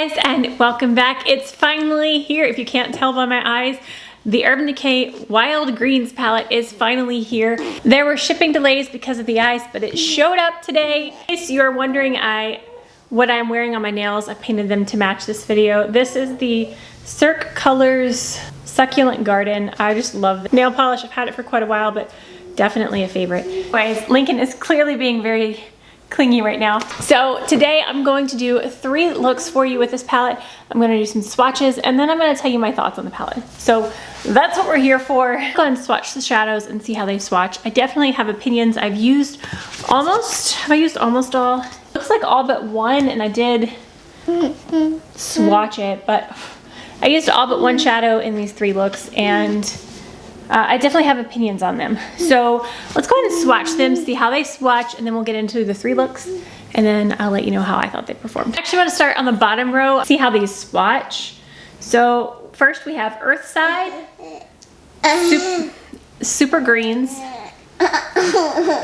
guys, and welcome back. It's finally here. If you can't tell by my eyes, the Urban Decay Wild Greens palette is finally here. There were shipping delays because of the ice, but it showed up today. In case you're wondering what I'm wearing on my nails, I painted them to match this video. This is the Cirque Colors Succulent Garden. I just love the nail polish. I've had it for quite a while, but definitely a favorite. Anyways, Lincoln is clearly being very clingy right now. So today I'm going to do 3 looks for you with this palette. I'm going to do some swatches and then I'm going to tell you my thoughts on the palette. So that's what we're here for. Go ahead and swatch the shadows and see how they swatch. I definitely have opinions. Have I used almost all? Looks like all but one, and I did swatch it, but I used all but one shadow in these 3 looks, and I definitely have opinions on them. So let's go ahead and swatch them, see how they swatch, and then we'll get into the 3 looks, and then I'll let you know how I thought they performed. I actually want to start on the bottom row, see how these swatch. So first we have Earthside, Super Greens,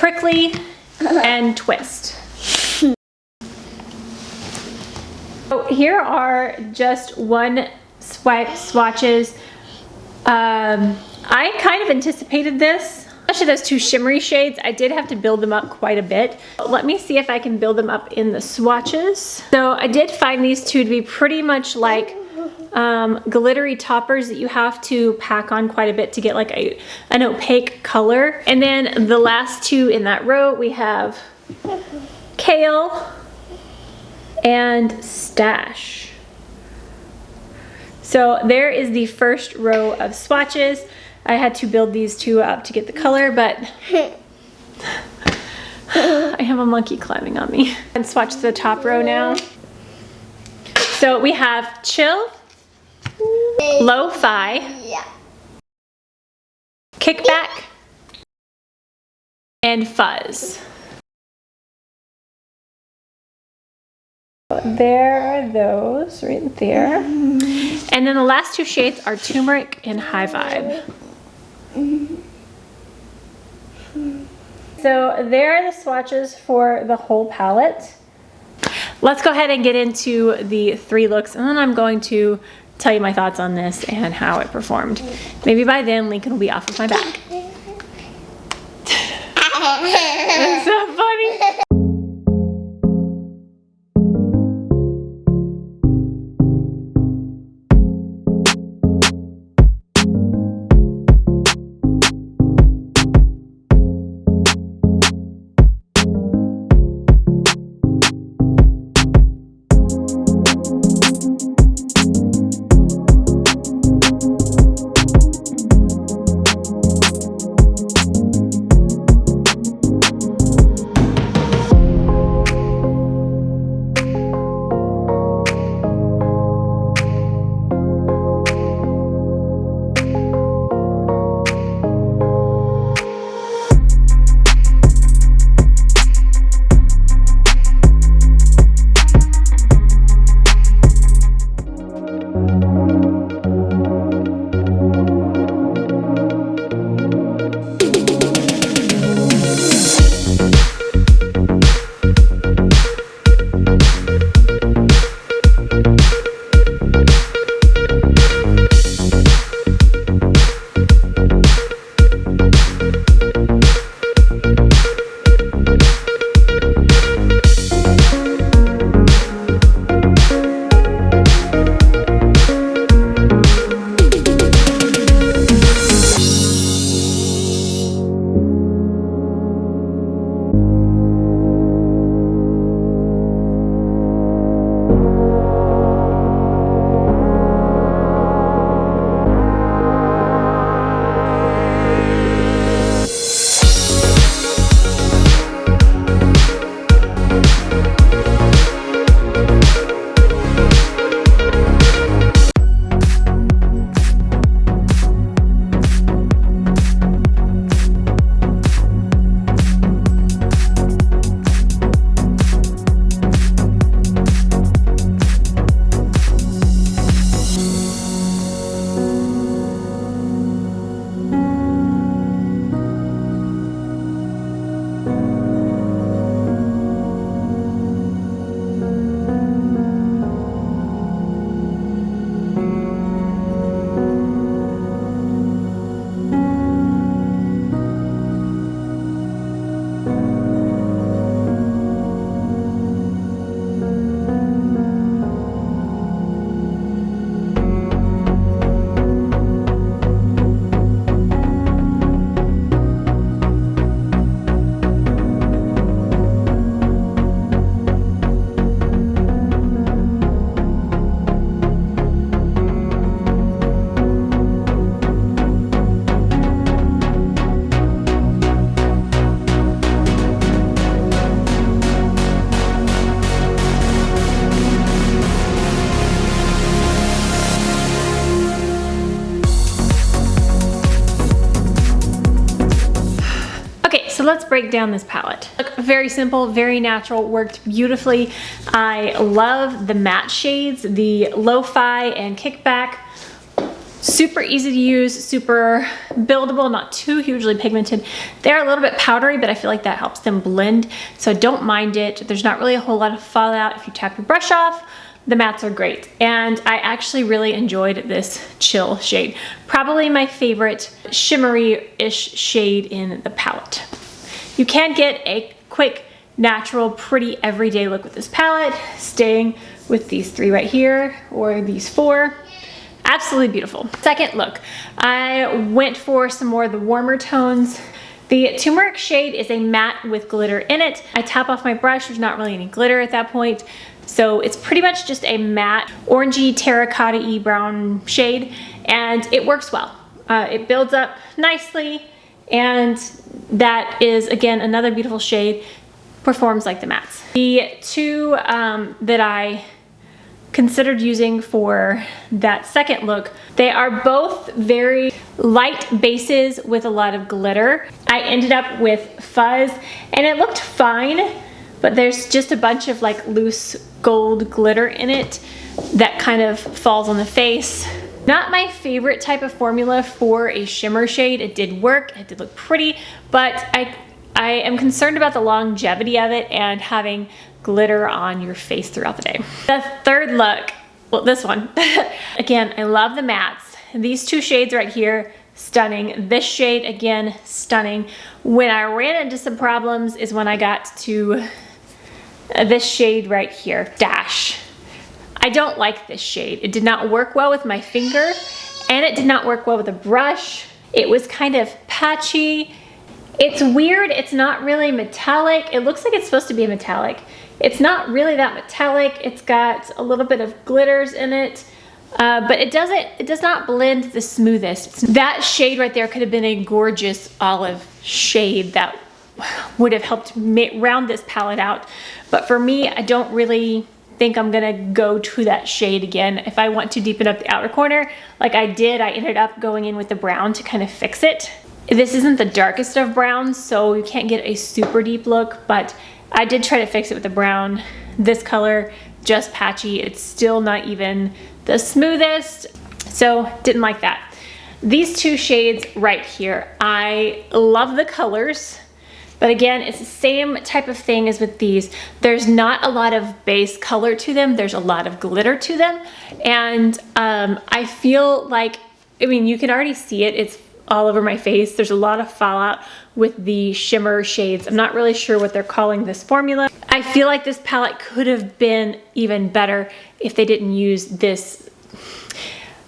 Prickly, and Twist. So here are just one swipe swatches. I kind of anticipated this, especially those 2 shimmery shades. I did have to build them up quite a bit. Let me see if I can build them up in the swatches. So I did find these 2 to be pretty much like glittery toppers that you have to pack on quite a bit to get like an opaque color. And then the last 2 in that row, we have Kale and Stash. So there is the first row of swatches. I had to build these 2 up to get the color, but I have a monkey climbing on me. And swatch the top row now. So we have Chill, Lo-Fi, Kickback, and Fuzz. There are those right there. And then the last 2 shades are Turmeric and High Vibe. So there are the swatches for the whole palette. Let's go ahead and get into the 3 looks, and then I'm going to tell you my thoughts on this and how it performed. Maybe by then Lincoln will be off of my back. That's so funny. So let's break down this palette. Look, very simple, very natural, worked beautifully. I love the matte shades, the Lo-Fi and Kickback. Super easy to use, super buildable, not too hugely pigmented. They're a little bit powdery, but I feel like that helps them blend, so I don't mind it. There's not really a whole lot of fallout if you tap your brush off. The mattes are great, and I actually really enjoyed this Chill shade. Probably my favorite shimmery-ish shade in the palette. You can get a quick, natural, pretty, everyday look with this palette, staying with these 3 right here, or these 4. Absolutely beautiful. Second look, I went for some more of the warmer tones. The turmeric shade is a matte with glitter in it. I tap off my brush, there's not really any glitter at that point. So it's pretty much just a matte, orangey, terracotta-y brown shade, and it works well. It builds up nicely, and that is, again, another beautiful shade, performs like the mattes. The 2 that I considered using for that second look, they are both very light bases with a lot of glitter. I ended up with Fuzz, and it looked fine, but there's just a bunch of like loose gold glitter in it that kind of falls on the face. Not my favorite type of formula for a shimmer shade. It did work, it did look pretty, but I am concerned about the longevity of it and having glitter on your face throughout the day. The third look, well, this one. Again, I love the mattes. These 2 shades right here, stunning. This shade, again, stunning. When I ran into some problems is when I got to this shade right here, Dash. I don't like this shade. It did not work well with my finger, and it did not work well with a brush. It was kind of patchy. It's weird, it's not really metallic. It looks like it's supposed to be a metallic. It's not really that metallic. It's got a little bit of glitters in it, but it does not blend the smoothest. That shade right there could have been a gorgeous olive shade that would have helped round this palette out. But for me, I don't really think I'm gonna go to that shade again. If I want to deepen up the outer corner, like I did, I ended up going in with the brown to kind of fix it. This isn't the darkest of browns, so you can't get a super deep look, but I did try to fix it with the brown. This color, just patchy. It's still not even the smoothest, so didn't like that. These 2 shades right here, I love the colors, but again, it's the same type of thing as with these. There's not a lot of base color to them. There's a lot of glitter to them, and I feel like, I mean, you can already see it. It's all over my face. There's a lot of fallout with the shimmer shades. I'm not really sure what they're calling this formula. I feel like this palette could have been even better if they didn't use this.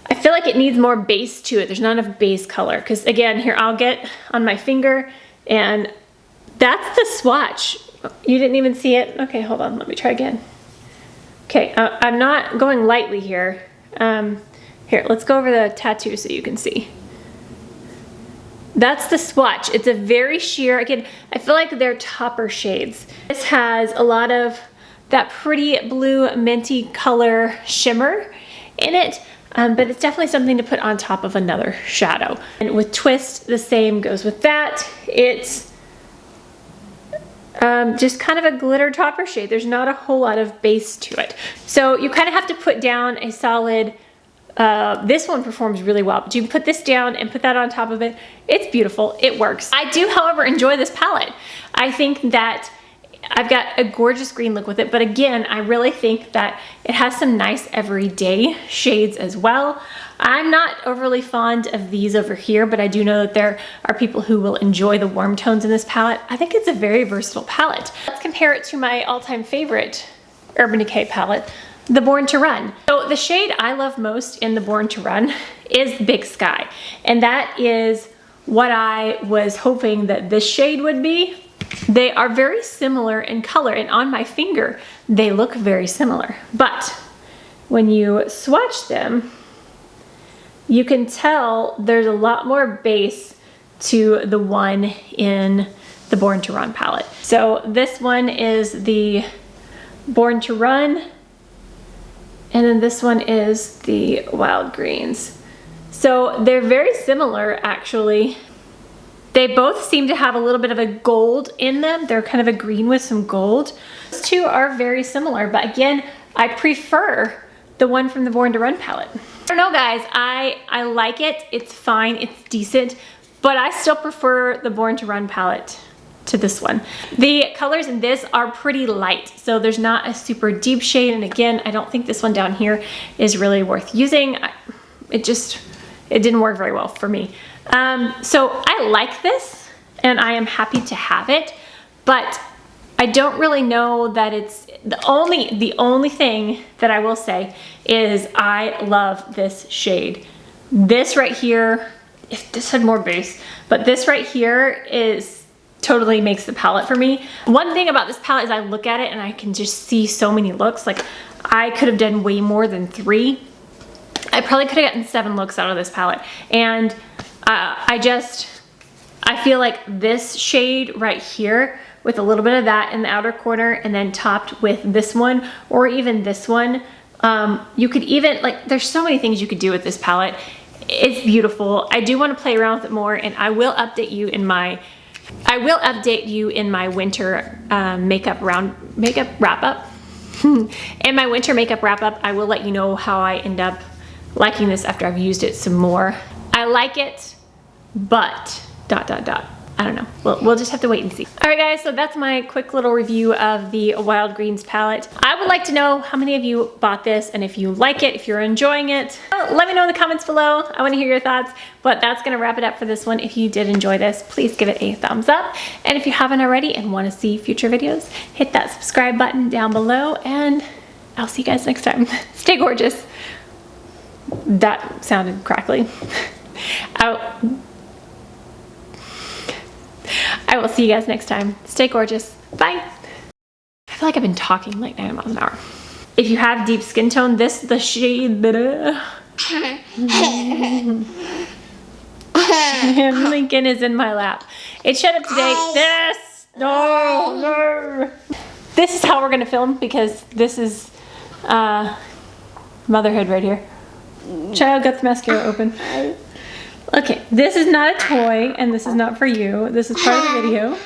I feel like it needs more base to it. There's not enough base color, because again, here, I'll get on my finger, and that's the swatch. You didn't even see it? Okay, hold on, let me try again. Okay, I'm not going lightly here. Here, let's go over the tattoo so you can see. That's the swatch. It's a very sheer, again, I feel like they're topper shades. This has a lot of that pretty blue minty color shimmer in it, but it's definitely something to put on top of another shadow. And with Twist, the same goes with that. It's just kind of a glitter topper shade. There's not a whole lot of base to it. So you kind of have to put down a solid, this one performs really well, but you can put this down and put that on top of it. It's beautiful, it works. I do, however, enjoy this palette. I think that I've got a gorgeous green look with it, but again, I really think that it has some nice everyday shades as well. I'm not overly fond of these over here, but I do know that there are people who will enjoy the warm tones in this palette. I think it's a very versatile palette. Let's compare it to my all-time favorite Urban Decay palette, the Born to Run. So the shade I love most in the Born to Run is Big Sky, and that is what I was hoping that this shade would be. They are very similar in color, and on my finger they look very similar, but when you swatch them, you can tell there's a lot more base to the one in the Born to Run palette. So this one is the Born to Run, and then this one is the Wild Greens. So they're very similar, actually. They both seem to have a little bit of a gold in them. They're kind of a green with some gold. These two are very similar, but again, I prefer the one from the Born to Run palette. I don't know, guys, I like it. It's fine, it's decent, but I still prefer the Born to Run palette to this one. The colors in this are pretty light, so there's not a super deep shade, and again, I don't think this one down here is really worth using. It didn't work very well for me. So I like this, and I am happy to have it, but I don't really know that it's the only thing that I will say is I love this shade. This right here, if this had more base, but this right here is totally makes the palette for me. One thing about this palette is I look at it and I can just see so many looks. Like I could have done way more than 3. I probably could have gotten 7 looks out of this palette. And I feel like this shade right here with a little bit of that in the outer corner and then topped with this one or even this one, you could even, like, there's so many things you could do with this palette. It's beautiful. I do want to play around with it more, and I will update you in my winter makeup wrap up. In my winter makeup wrap up, I will let you know how I end up liking this after I've used it some more. I like it, but ... I don't know. We'll just have to wait and see. All right, guys, so that's my quick little review of the Wild Greens palette. I would like to know how many of you bought this and if you like it, if you're enjoying it. Let me know in the comments below. I want to hear your thoughts, but that's going to wrap it up for this one. If you did enjoy this, please give it a thumbs up. And if you haven't already and want to see future videos, hit that subscribe button down below, and I'll see you guys next time. Stay gorgeous. That sounded crackly. I will see you guys next time. Stay gorgeous. Bye. I feel like I've been talking like 9 miles an hour. If you have deep skin tone, this is the shade that... And Lincoln is in my lap. It shut up today. This! No! This is how we're gonna film, because this is motherhood right here. Child got the mascara open. Okay, this is not a toy, and this is not for you. This is part of the video.